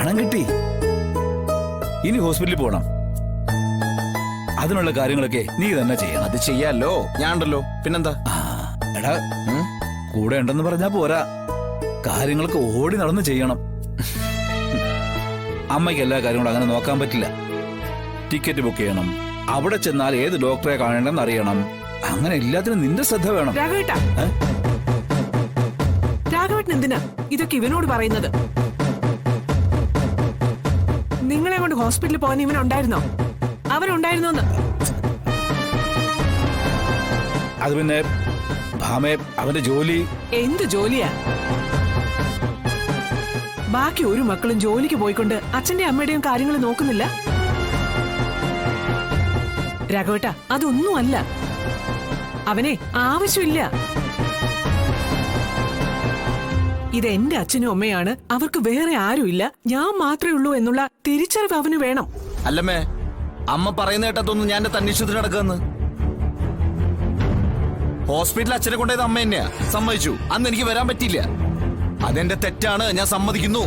പണം കിട്ടി. ഇനി ഹോസ്പിറ്റലിൽ പോകണം. അതിനുള്ള കാര്യങ്ങളൊക്കെ നീ തന്നെ ചെയ്യണം. അത് ചെയ്യാലോ, ഞാൻ ഉണ്ടല്ലോ, പിന്നെന്താ. എടാ, കൂടെ ഉണ്ടെന്ന് പറഞ്ഞാ പോരാ, കാര്യങ്ങളൊക്കെ ഓടി നടന്ന് ചെയ്യണം. അമ്മയ്ക്ക് എല്ലാ കാര്യങ്ങളും അങ്ങനെ നോക്കാൻ പറ്റില്ല. ടിക്കറ്റ് ബുക്ക് ചെയ്യണം, അവിടെ ചെന്നാൽ ഏത് ഡോക്ടറെ കാണണമെന്ന് അറിയണം. അങ്ങനെ എല്ലാത്തിനും നിന്റെ ശ്രദ്ധ വേണം. രാഘവേട്ടൻ എന്തിനാ ഇതൊക്കെ ഇവനോട് പറയുന്നത്? നിങ്ങളെ കൊണ്ട് ഹോസ്പിറ്റലിൽ പോകാൻ ഇവനുണ്ടായിരുന്നോ? അവനുണ്ടായിരുന്നോന്ന്? അത് പിന്നെ ഭാമേ, അവന്റെ ജോലി. എന്ത് ജോലിയാ? ബാക്കി ഒരു മക്കളും ജോലിക്ക് പോയിക്കൊണ്ട് അച്ഛന്റെ അമ്മയുടെയും കാര്യങ്ങൾ നോക്കുന്നില്ല. രാഘവേട്ട, അതൊന്നുമല്ല. അവനെ ആവശ്യമില്ല. ഇത് എന്റെ അച്ഛനും അമ്മയാണ്, അവർക്ക് വേറെ ആരുമില്ല, ഞാൻ മാത്രമേ ഉള്ളൂ എന്നുള്ള തിരിച്ചറിവ് അവന് വേണം. അല്ലമ്മേ, അമ്മ പറയുന്ന കേട്ടതൊന്നും ഞാൻ എന്റെ തന്നിഷ്ടത്തിന് നടക്കുമെന്ന്. ഹോസ്പിറ്റലിൽ അച്ഛനെ കൊണ്ടുപോയത് അമ്മ തന്നെയാ, സമ്മതിച്ചു. അന്ന് എനിക്ക് വരാൻ പറ്റിയില്ല, അതെന്റെ തെറ്റാണ്, ഞാൻ സമ്മതിക്കുന്നു.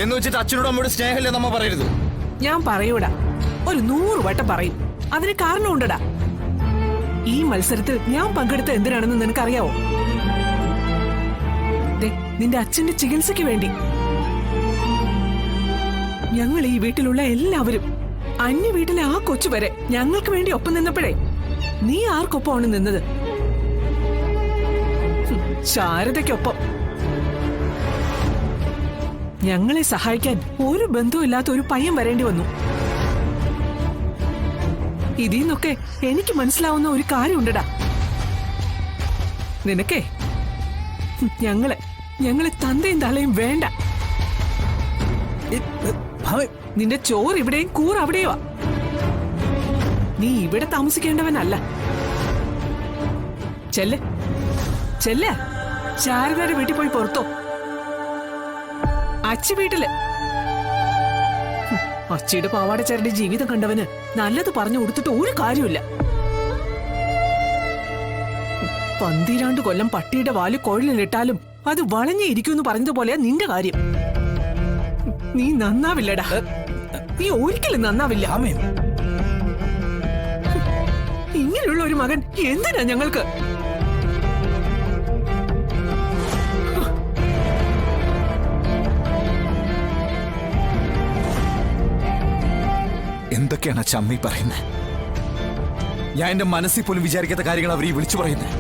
എന്ന് വെച്ചിട്ട് അച്ഛനോട് അമ്മയോട് സ്നേഹമില്ലെന്ന് അമ്മ പറയരുത്. ഞാൻ പറയൂടാ, ഒരു 100 വട്ടം പറയും. അതിന് കാരണമുണ്ടടാ. ഈ മത്സരത്തിൽ ഞാൻ പങ്കെടുത്ത എന്തിനാണെന്ന് നിനക്കറിയാവോ? നിന്റെ അച്ഛന്റെ ചികിത്സയ്ക്ക് വേണ്ടി. ഞങ്ങൾ ഈ വീട്ടിലുള്ള എല്ലാവരും, അന്യ വീട്ടിലെ ആ കൊച്ചു വരെ ഞങ്ങൾക്ക് വേണ്ടി ഒപ്പം നിന്നപ്പോഴേ നീ ആർക്കൊപ്പമാണ് നിന്നത്? ശാരദയ്ക്കൊപ്പം. ഞങ്ങളെ സഹായിക്കാൻ ഒരു ബന്ധവുമില്ലാത്ത ഒരു പയ്യൻ വരേണ്ടി വന്നു. ഇതിന്നൊക്കെ എനിക്ക് മനസ്സിലാവുന്ന ഒരു കാര്യമുണ്ടടാ. നിനക്കേ ഞങ്ങളെ തന്തയും തള്ളയും വേണ്ട. നിന്റെ ചോറ് ഇവിടെയും കൂറ് അവിടെയോ. നീ ഇവിടെ താമസിക്കേണ്ടവനല്ല. ചെല്ല് ശാരദയുടെ വീട്ടിൽ പോയി പുറത്തോ. അച്ചി വീട്ടില്. അച്ചിയുടെ പാവാട ചരടി ജീവിതം കണ്ടവന് നല്ലത് പറഞ്ഞു കൊടുത്തിട്ട് ഒരു കാര്യമില്ല. 12 കൊല്ലം പട്ടിയുടെ വാല് കുഴലിലിട്ടാലും അത് വളഞ്ഞേ ഇരിക്കുമെന്ന് പറഞ്ഞതുപോലെയാ നിന്റെ കാര്യം. നീ നന്നാവില്ലടാ, നീ ഒരിക്കലും നന്നാവില്ല. ഇങ്ങനെയുള്ള ഒരു മകൻ എന്തിനാ ഞങ്ങൾക്ക്? എന്തൊക്കെയാണ് ചമ്മി പറയുന്നത്? ഞാൻ എന്റെ മനസ്സിൽ പോലും വിചാരിക്കാത്ത കാര്യങ്ങൾ അവർ ഈ വിളിച്ചു പറയുന്നത്.